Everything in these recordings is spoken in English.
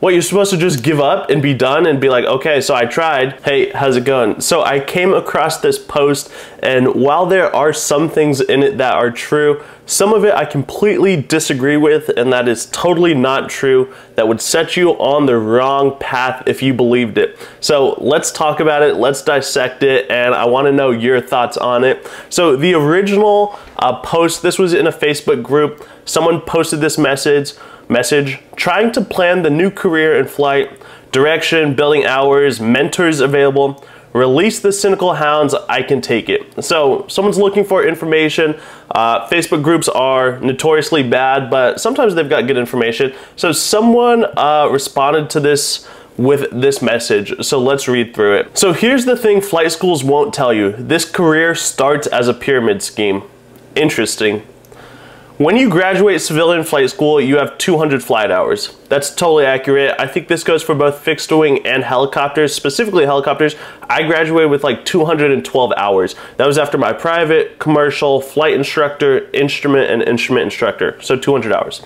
What, you're supposed to just give up and be done and be like, okay, so I tried. Hey, how's it going? So I came across this post, and while there are some things in it that are true, some of it I completely disagree with, and that is totally not true. That would set you on the wrong path if you believed it. So let's talk about it, let's dissect it, and I wanna know your thoughts on it. So the original post, this was in a Facebook group. Someone posted this message trying to plan the new career in flight, direction, building hours, mentors available, release the cynical hounds, I can take it. So someone's looking for information. Facebook groups are notoriously bad, but sometimes they've got good information. So someone responded to this with this message. So let's read through it. So here's the thing flight schools won't tell you. This career starts as a pyramid scheme. Interesting. When you graduate civilian flight school, you have 200 flight hours. That's totally accurate. I think this goes for both fixed wing and helicopters, specifically helicopters. I graduated with like 212 hours. That was after my private, commercial, flight instructor, instrument, and instrument instructor. So 200 hours.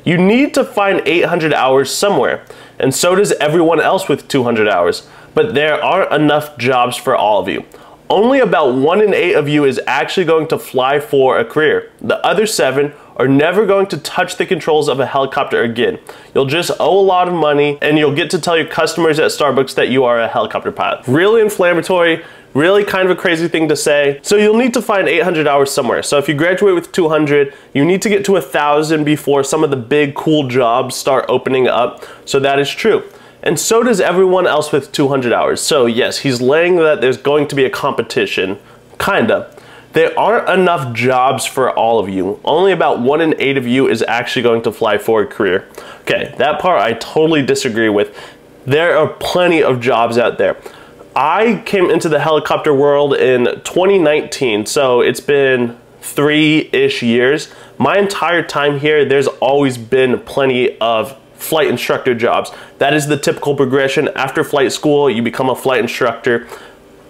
You need to find 800 hours somewhere, and so does everyone else with 200 hours. But there aren't enough jobs for all of you. Only about 1 in 8 of you is actually going to fly for a career. The other 7 are never going to touch the controls of a helicopter again. You'll just owe a lot of money, and you'll get to tell your customers at Starbucks that you are a helicopter pilot. Really inflammatory, really kind of a crazy thing to say. So you'll need to find 800 hours somewhere. So if you graduate with 200, you need to get to 1,000 before some of the big cool jobs start opening up. So that is true. And so does everyone else with 200 hours. So yes, he's laying that there's going to be a competition, kinda. There aren't enough jobs for all of you. Only about 1 in 8 of you is actually going to fly for a career. Okay, that part I totally disagree with. There are plenty of jobs out there. I came into the helicopter world in 2019, so it's been 3-ish years. My entire time here, there's always been plenty of flight instructor jobs. That is the typical progression. After flight school, you become a flight instructor.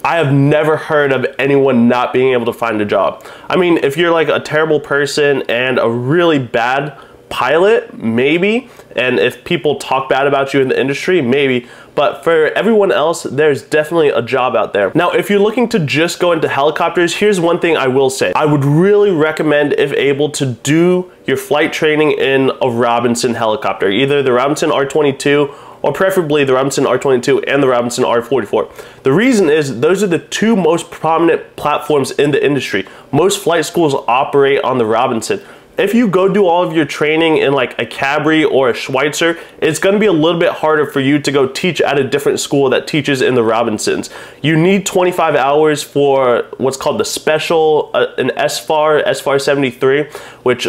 I have never heard of anyone not being able to find a job. I mean, if you're like a terrible person and a really bad pilot, maybe, and if people talk bad about you in the industry, maybe, but for everyone else, there's definitely a job out there. Now, if you're looking to just go into helicopters, here's one thing I will say. I would really recommend, if able, to do your flight training in a Robinson helicopter, either the Robinson R22 or preferably the Robinson R22 and the Robinson R44. The reason is those are the 2 most prominent platforms in the industry. Most flight schools operate on the Robinson. If you go do all of your training in like a Cabri or a Schweitzer, it's going to be a little bit harder for you to go teach at a different school that teaches in the Robinsons. You need 25 hours for what's called the special, an SFAR 73, which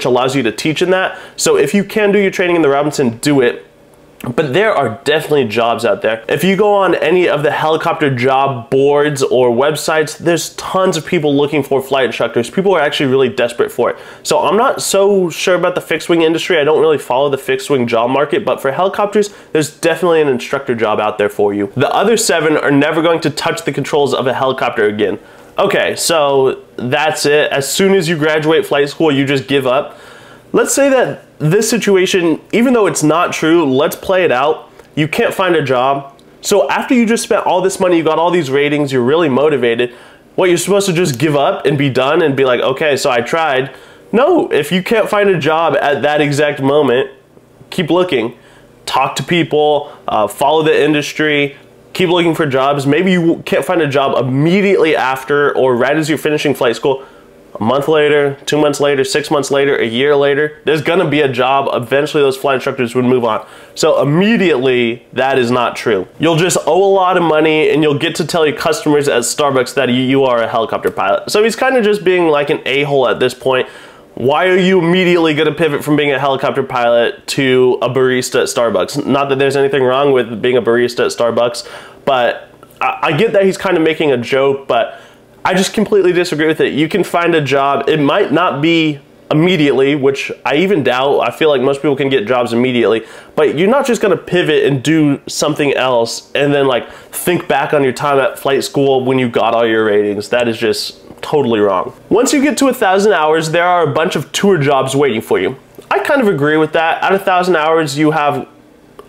allows you to teach in that. So if you can do your training in the Robinson, do it. But there are definitely jobs out there. If you go on any of the helicopter job boards or websites, there's tons of people looking for flight instructors. People are actually really desperate for it. So I'm not so sure about the fixed wing industry. I don't really follow the fixed wing job market, but for helicopters, there's definitely an instructor job out there for you. The other 7 are never going to touch the controls of a helicopter again. Okay, so that's it. As soon as you graduate flight school, you just give up. Let's say that this situation, even though it's not true, let's play it out. You can't find a job. So after you just spent all this money, you got all these ratings, you're really motivated. What, you're supposed to just give up and be done and be like, okay, so I tried. No, if you can't find a job at that exact moment, keep looking. Talk to people, follow the industry, keep looking for jobs. Maybe you can't find a job immediately after or right as you're finishing flight school. A month later, 2 months later, 6 months later, a year later, there's gonna be a job. Eventually those flight instructors would move on. So immediately, that is not true. You'll just owe a lot of money, and you'll get to tell your customers at Starbucks that you are a helicopter pilot. So he's kind of just being like an a-hole at this point. Why are you immediately gonna pivot from being a helicopter pilot to a barista at Starbucks? Not that there's anything wrong with being a barista at Starbucks, but I get that he's kind of making a joke, but I just completely disagree with it. You can find a job. It might not be immediately, which I even doubt. I feel like most people can get jobs immediately, but you're not just gonna pivot and do something else and then like think back on your time at flight school when you got all your ratings. That is just totally wrong. Once you get to 1,000 hours, there are a bunch of tour jobs waiting for you. I kind of agree with that. At 1,000 hours, you have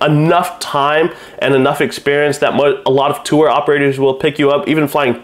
enough time and enough experience that a lot of tour operators will pick you up, even flying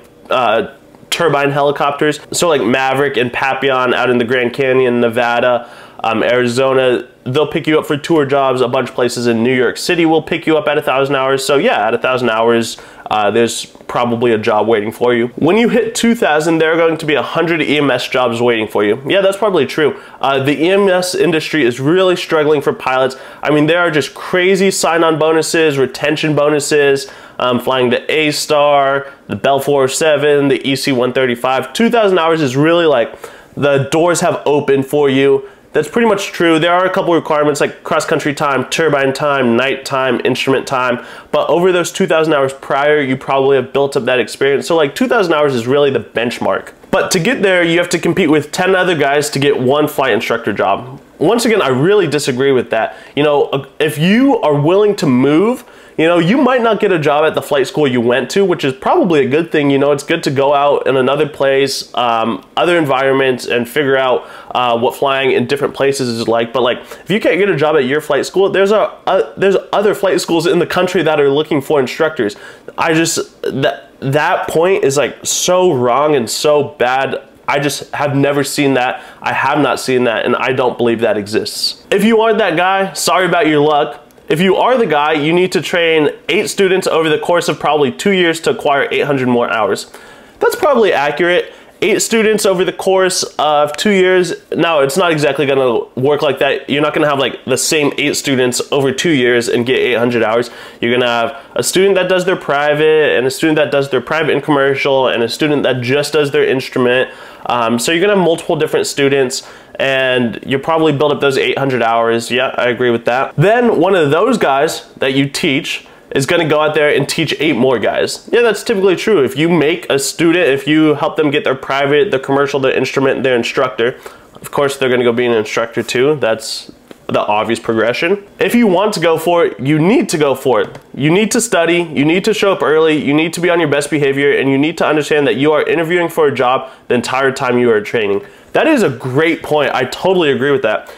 turbine helicopters. So like Maverick and Papillon out in the Grand Canyon, Nevada, Arizona, they'll pick you up for tour jobs. A bunch of places in New York City will pick you up at 1,000 hours. So yeah, at 1,000 hours, there's probably a job waiting for you. When you hit 2,000, there are going to be 100 EMS jobs waiting for you. Yeah, that's probably true. The EMS industry is really struggling for pilots. I mean, there are just crazy sign-on bonuses, retention bonuses, flying the A-Star, the Bell 407, the EC-135. 2,000 hours is really like the doors have opened for you. That's pretty much true. There are a couple requirements like cross-country time, turbine time, night time, instrument time, but over those 2,000 hours prior, you probably have built up that experience. So like 2,000 hours is really the benchmark. But to get there, you have to compete with 10 other guys to get one flight instructor job. Once again, I really disagree with that. You know, if you are willing to move, you know, you might not get a job at the flight school you went to, which is probably a good thing. You know, it's good to go out in another place, other environments, and figure out what flying in different places is like. But like, if you can't get a job at your flight school, there's other flight schools in the country that are looking for instructors. That point is like so wrong and so bad. I just have never seen that. I have not seen that, and I don't believe that exists. If you aren't that guy, sorry about your luck. If you are the guy, you need to train 8 students over the course of probably 2 years to acquire 800 more hours. That's probably accurate. 8 students over the course of 2 years. No, it's not exactly gonna work like that. You're not gonna have like the same 8 students over 2 years and get 800 hours. You're gonna have a student that does their private, and a student that does their private and commercial, and a student that just does their instrument. So you're gonna have multiple different students, and you'll probably build up those 800 hours. Yeah, I agree with that. Then one of those guys that you teach is gonna go out there and teach 8 more guys. Yeah, that's typically true. If you make a student, if you help them get their private, their commercial, their instrument, their instructor, of course they're gonna go be an instructor too. That's the obvious progression. If you want to go for it, you need to go for it. You need to study, you need to show up early, you need to be on your best behavior, and you need to understand that you are interviewing for a job the entire time you are training. That is a great point. I totally agree with that.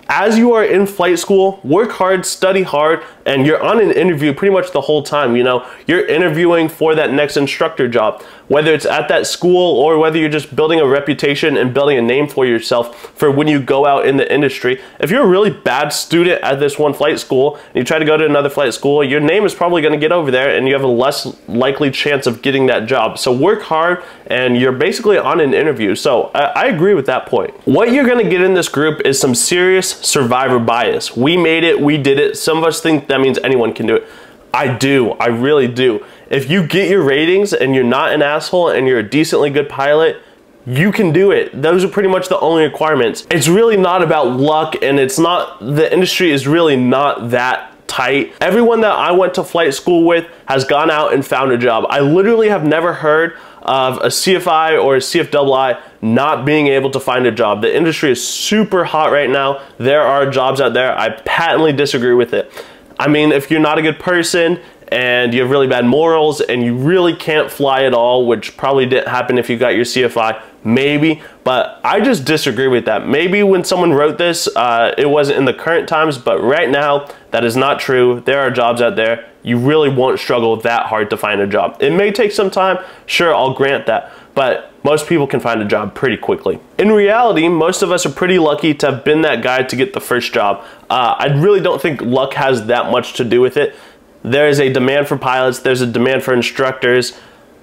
As you are in flight school, work hard, study hard, and you're on an interview pretty much the whole time. You know, you're interviewing for that next instructor job, whether it's at that school or whether you're just building a reputation and building a name for yourself for when you go out in the industry. If you're a really bad student at this one flight school and you try to go to another flight school, your name is probably going to get over there and you have a less likely chance of getting that job. So work hard, and you're basically on an interview. So I agree with that point. What you're going to get in this group is some serious survivor bias. We made it, we did it. Some of us think that means anyone can do it. I do, I really do. If you get your ratings and you're not an asshole and you're a decently good pilot, you can do it. Those are pretty much the only requirements. It's really not about luck, and the industry is really not that tight. Everyone that I went to flight school with has gone out and found a job. I literally have never heard of a CFI or a CFII not being able to find a job. The industry is super hot right now. There are jobs out there. I patently disagree with it. I mean, if you're not a good person and you have really bad morals and you really can't fly at all, which probably didn't happen if you got your CFI, maybe, but I just disagree with that. Maybe when someone wrote this, it wasn't in the current times, but right now, that is not true. There are jobs out there. You really won't struggle that hard to find a job. It may take some time, sure, I'll grant that, but most people can find a job pretty quickly. In reality, most of us are pretty lucky to have been that guy to get the first job. I really don't think luck has that much to do with it. There is a demand for pilots, there's a demand for instructors,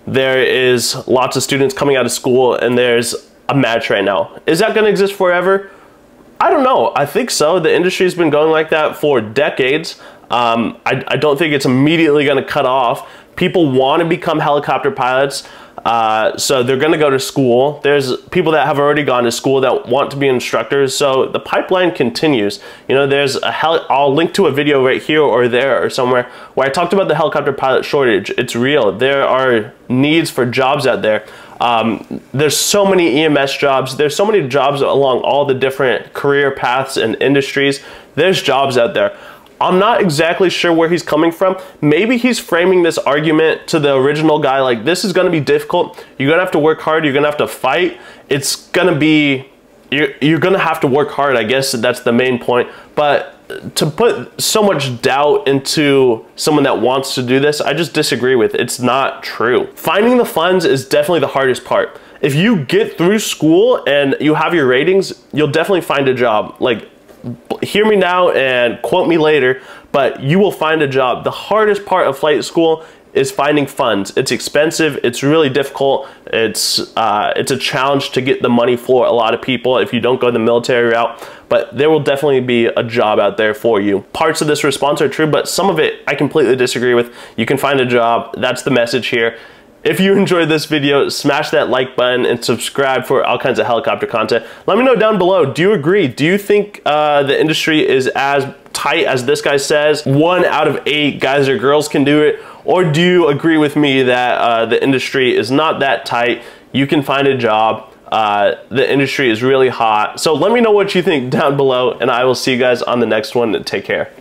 there is lots of students coming out of school, and there's a match right now. Is that gonna exist forever? I don't know, I think so. The industry's been going like that for decades. I don't think it's immediately gonna cut off. People wanna become helicopter pilots, so they're gonna go to school. There's people that have already gone to school that want to be instructors, so the pipeline continues. You know, there's I'll link to a video right here or there or somewhere where I talked about the helicopter pilot shortage. It's real. There are needs for jobs out there. There's so many EMS jobs. There's so many jobs along all the different career paths and industries. There's jobs out there. I'm not exactly sure where he's coming from. Maybe he's framing this argument to the original guy like, this is gonna be difficult. You're gonna have to work hard. You're gonna have to fight. It's gonna be, you're gonna have to work hard. I guess that's the main point. But to put so much doubt into someone that wants to do this, I just disagree with. It's not true. Finding the funds is definitely the hardest part. If you get through school and you have your ratings, you'll definitely find a job. Like, hear me now and quote me later, but you will find a job. The hardest part of flight school is finding funds. It's expensive, it's really difficult, it's a challenge to get the money for a lot of people if you don't go the military route, but there will definitely be a job out there for you. Parts of this response are true, but some of it I completely disagree with. You can find a job, that's the message here. If you enjoyed this video, smash that like button and subscribe for all kinds of helicopter content. Let me know down below, do you agree? Do you think the industry is as tight as this guy says? 1 out of 8 guys or girls can do it? Or do you agree with me that the industry is not that tight? You can find a job. The industry is really hot. So let me know what you think down below, and I will see you guys on the next one. Take care.